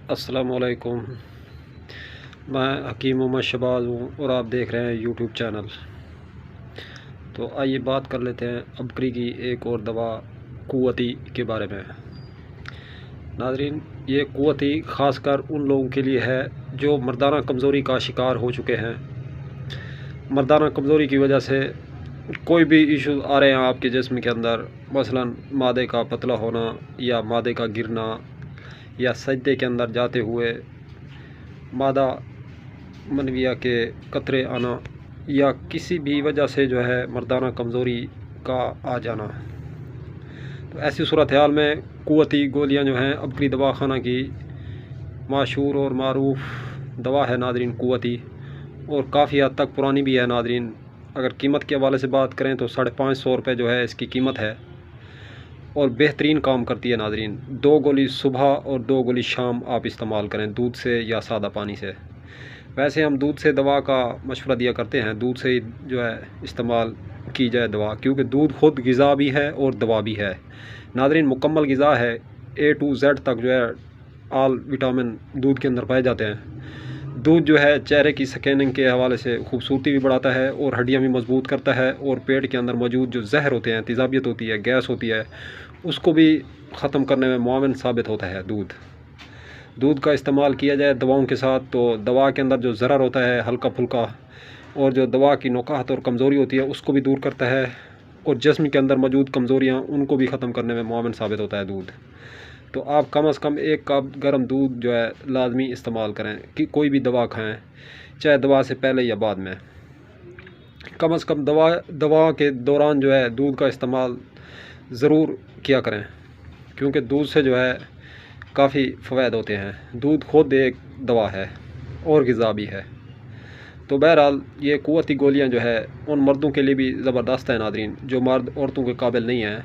السلام علیکم، میں حکیم محمد شہباز ہوں اور آپ دیکھ رہے ہیں یوٹیوب چینل۔ تو آئیے بات کر لیتے ہیں ابکری کی ایک اور دوا قوتی کے بارے میں۔ ناظرین، یہ قوتی خاص کر ان لوگوں کے لیے ہے جو مردانہ کمزوری کا شکار ہو چکے ہیں۔ مردانہ کمزوری کی وجہ سے کوئی بھی ایشوز آ رہے ہیں آپ کے جسم کے اندر، مثلاً معدے کا پتلا ہونا یا معدے کا گرنا یا سجدے کے اندر جاتے ہوئے معدہ منویہ کے قطرے آنا یا کسی بھی وجہ سے جو ہے مردانہ کمزوری کا آ جانا، تو ایسی صورتحال میں قوتی گولیاں جو ہیں ابکری دوا خانہ کی مشہور اور معروف دوا ہے ناظرین قوتی، اور کافی حد تک پرانی بھی ہے ناظرین۔ اگر قیمت کے حوالے سے بات کریں تو 550 روپے جو ہے اس کی قیمت ہے، اور بہترین کام کرتی ہے ناظرین۔ 2 گولی صبح اور 2 گولی شام آپ استعمال کریں، دودھ سے یا سادہ پانی سے۔ ویسے ہم دودھ سے دوا کا مشورہ دیا کرتے ہیں، دودھ سے ہی جو ہے استعمال کی جائے دوا، کیونکہ دودھ خود غذا بھی ہے اور دوا بھی ہے ناظرین، مکمل غذا ہے۔ A to Z تک جو ہے آل وٹامن دودھ کے اندر پائے جاتے ہیں۔ دودھ جو ہے چہرے کی سکیننگ کے حوالے سے خوبصورتی بھی بڑھاتا ہے اور ہڈیاں بھی مضبوط کرتا ہے، اور پیٹ کے اندر موجود جو زہر ہوتے ہیں، تیزابیت ہوتی ہے، گیس ہوتی ہے، اس کو بھی ختم کرنے میں معاون ثابت ہوتا ہے دودھ کا استعمال کیا جائے دواؤں کے ساتھ، تو دوا کے اندر جو ضرر ہوتا ہے ہلکا پھلکا، اور جو دوا کی نکاحت اور کمزوری ہوتی ہے اس کو بھی دور کرتا ہے، اور جسم کے اندر موجود کمزوریاں ان کو بھی ختم کرنے میں معاون ثابت ہوتا ہے دودھ۔ تو آپ کم از کم 1 کپ گرم دودھ جو ہے لازمی استعمال کریں کہ کوئی بھی دوا کھائیں، چاہے دوا سے پہلے یا بعد میں۔ کم از کم دوا کے دوران جو ہے دودھ کا استعمال ضرور کیا کریں، کیونکہ دودھ سے جو ہے کافی فوائد ہوتے ہیں۔ دودھ خود ایک دوا ہے اور غذا بھی ہے۔ تو بہرحال یہ قوتی گولیاں جو ہے ان مردوں کے لیے بھی زبردست ہے ناظرین، جو مرد عورتوں کے قابل نہیں ہیں،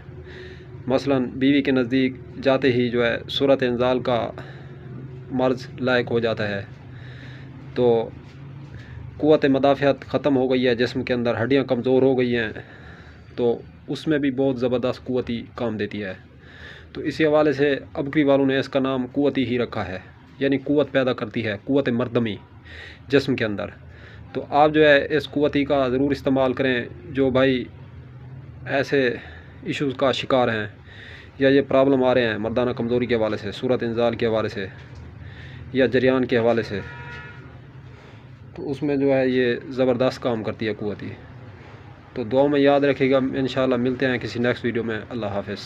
مثلاً بیوی کے نزدیک جاتے ہی جو ہے صورت انزال کا مرض لائق ہو جاتا ہے، تو قوت مدافعت ختم ہو گئی ہے جسم کے اندر، ہڈیاں کمزور ہو گئی ہیں، تو اس میں بھی بہت زبردست قوتی کام دیتی ہے۔ تو اسی حوالے سے ابکری والوں نے اس کا نام قوتی ہی رکھا ہے، یعنی قوت پیدا کرتی ہے، قوت مردمی جسم کے اندر۔ تو آپ جو ہے اس قوتی کا ضرور استعمال کریں، جو بھائی ایسے ایشوز کا شکار ہیں یا یہ پرابلم آ رہے ہیں مردانہ کمزوری کے حوالے سے، صورت انزال کے حوالے سے یا جریان کے حوالے سے، تو اس میں جو ہے یہ زبردست کام کرتی ہے قوتی۔ تو دعاؤں میں یاد رکھے گا، انشاءاللہ ملتے ہیں کسی نیکسٹ ویڈیو میں۔ اللہ حافظ۔